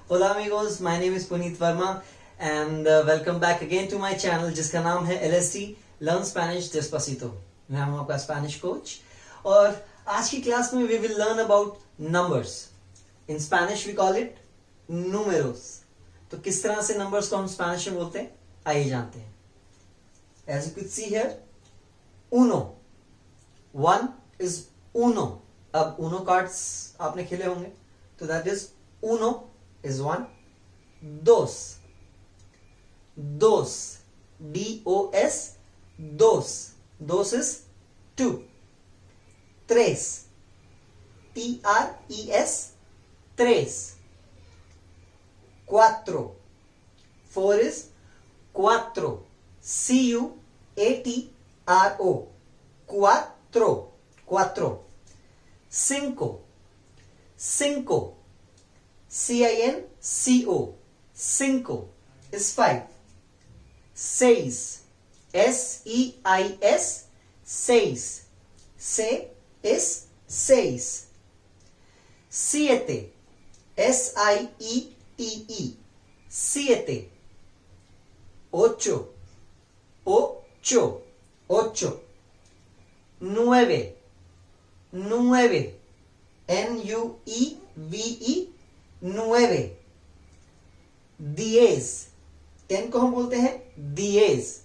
Hola amigos, my name is Puneet Verma and welcome back again to my channel जिसका नाम है LST Learn Spanish Despacito. मैं हूँ आपका स्पेनिश कोच और आज की क्लास में we will learn about numbers. In Spanish we call it números. तो किस तरह से numbers को हम स्पेनिश में बोलते हैं आइए जानते हैं. As you could see here, uno. One is uno. अब uno cards आपने खेले होंगे तो that is uno is one. Dos. Dos. D-O-S. Dos. Dos is two. Tres. T-R-E-S. Tres. Cuatro. Four is cuatro. C-U-A-T-R-O. Cuatro. Cuatro. Cinco. Cinco. C-I-N-C-O. Cinco is five. Seis. S-E-I-S. Seis. Se is seis. Siete. S-I-E-T-E. Siete. Ocho. Ocho. Ocho. Nueve. Nueve. N-U-E-V-E. Nueve. Diez. 10 को हम बोलते हैं diez.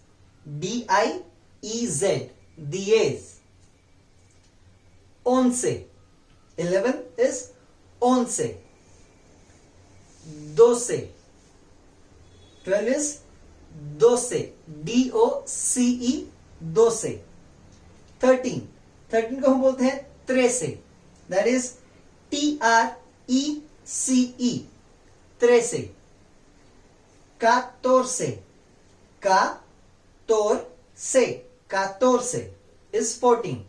D-I-E-Z. Diez. Once. 11 is once. Doce. 12 is doce. D-O-C-E. Doce. 13. 13 को हम बोलते हैं trece. That is T-R-E-C-E. Trece. Catorce. Catorce. Catorce is 14.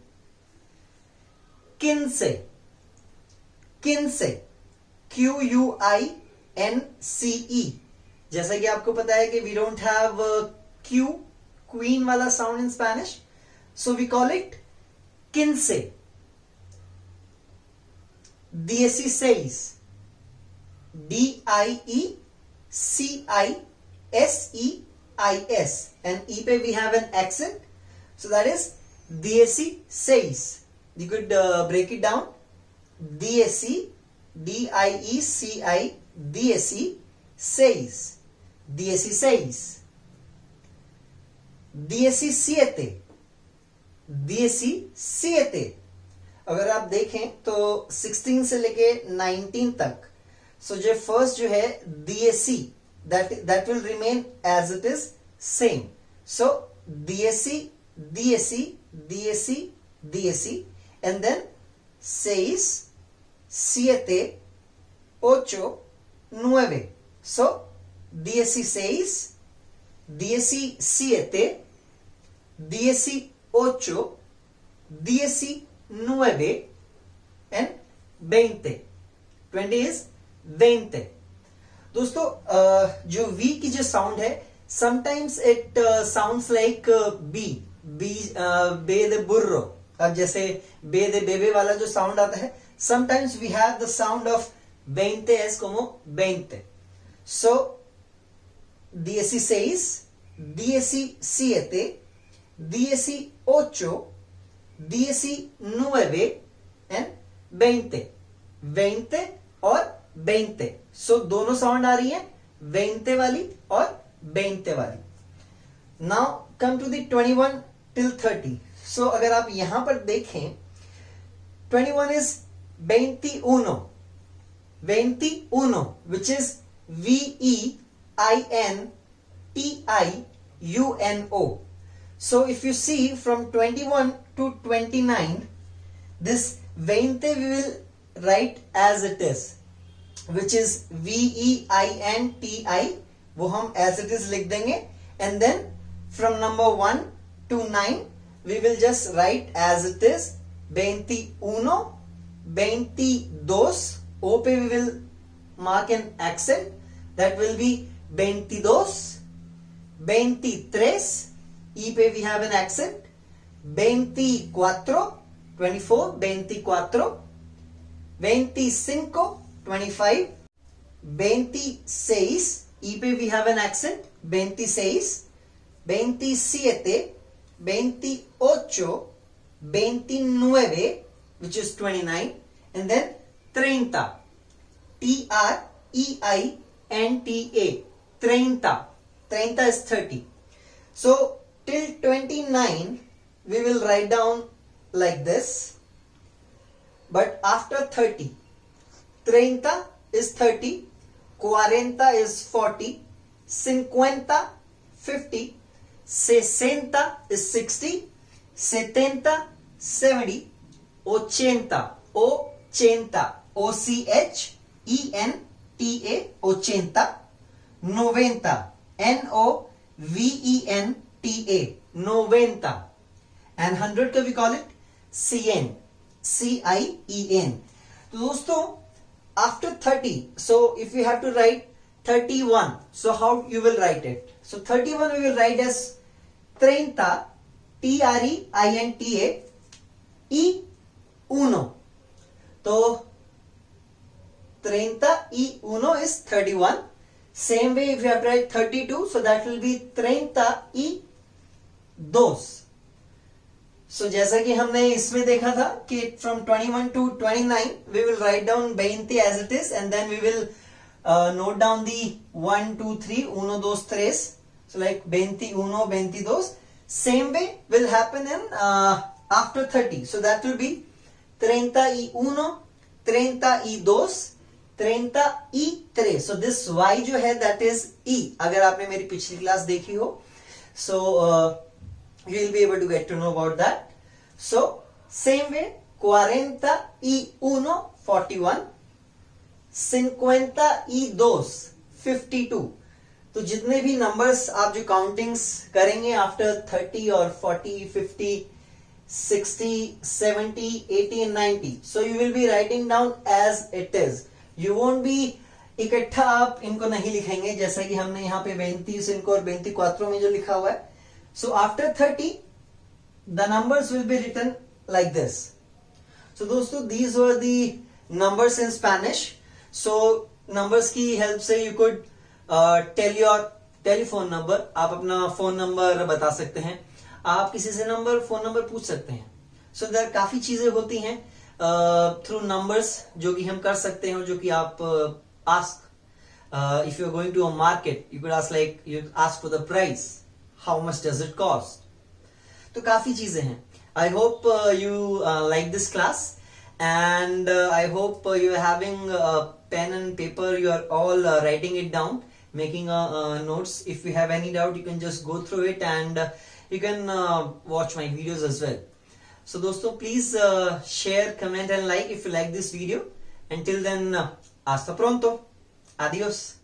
Quince. Quince. Q-U-I-N-C-E. जैसा कि आपको पता है कि we don't have Q, queen वाला sound in Spanish. So we call it quince. Dieciséis. D-I-E-C-I-S-E-I-S. And E पे we have an accent. So that is dieciséis. You could break it down. Dieci. D-I-E-C-I. Dieci. Seis. Dieciséis. Diecisiete. Diecisiete. अगर आप देखें तो 16 से लेके 19 तक सो जो first जो है DSC that will remain as it is same. So DSC DSC DSC DSC and then 6 7 8 9. So DSC 6 DSC 7 DSC 8 DSC 9 and 20. 20 is 20. दोस्तों जो V की जो साउंड है sometimes it sounds like B बे दे बुर्रो. अब जैसे बे दे बेबे वाला जो साउंड आता है sometimes we have the sound of 20 as como 20. So DSC 6 DSC 7 DSC 8 DSC 9 and 20. 20 और 20. सो दोनों साउंड आ रही है 20 वाली और 20 वाली. Now come to the 21 till 30. So अगर आप यहां पर देखें 21 is 21. 21 which is VEINTIUNO. So if you see from 21 to 29, this 20 we will write as it is, which is VEINTI. वो हम as it is लिख देंगे and then from number 1 to 9 we will just write as it is 21, 22. O पे we will mark an accent that will be 22, 23. E पे we have an accent 24, 24, 24, 25, 25, 26, E पे we have an accent, 26, 27, 28, 29, which is 29, and then 30, TREINTA, 30, 30 is 30. So till 29 we will write down like this, but after 30, 30 is 30, 40 is 40, 50, 50, 60 is 60, 70, 70, 80, 80, OCHENTA, 80, 90, NOVENTA, 90, and 100 का we call it CN, CIEN. तो दोस्तों after 30, so if you have to write 31, so how you will write it? So 31 we will write as 30, TREINTA, E1. So 30 E1 is 31. Same way if you have to write 32, so that will be 30 E2. So जैसा कि हमने इसमें देखा था कि from 21 to 29 we will write down 20 as it is, and then we will note down the 1, 2, 3, 1, 2, 3. So like 21, 22. Same way will happen in after 30. So that will be 31, 32, 33. So this Y जो है that is E. अगर आपने मेरी पिछली class देखी हो, so you will be able to get to know about that. So same way 41, 41, 52, 52. तो जितने भी नंबर्स आप जो काउंटिंग्स करेंगे आफ्टर 30 और 40, 50, 60, 70, 80 and 90, so you will be writing down as it is. You won't be इकट्ठा आप इनको नहीं लिखेंगे जैसा कि हमने यहाँ पे 32 इनको और 24 में जो लिखा हुआ है. So after 30, the numbers will be written like this. So दोस्तों, these were the numbers in Spanish. So numbers की help से you could tell your telephone number. आप अपना phone number बता सकते हैं. आप किसी से phone number पूछ सकते हैं. So there काफी चीजें होती हैं through numbers जो कि हम कर सकते हैं और जो कि आप ask. If you are going to a market, you could ask like you ask for the price. How much does it cost? तो काफी चीजें हैं. I hope you like this class, and I hope you are having a pen and paper. You are all writing it down, making notes. If you have any doubt, you can just go through it, and you can watch my videos as well. So दोस्तों, please share, comment and like if you like this video. Until then, hasta pronto. Adios.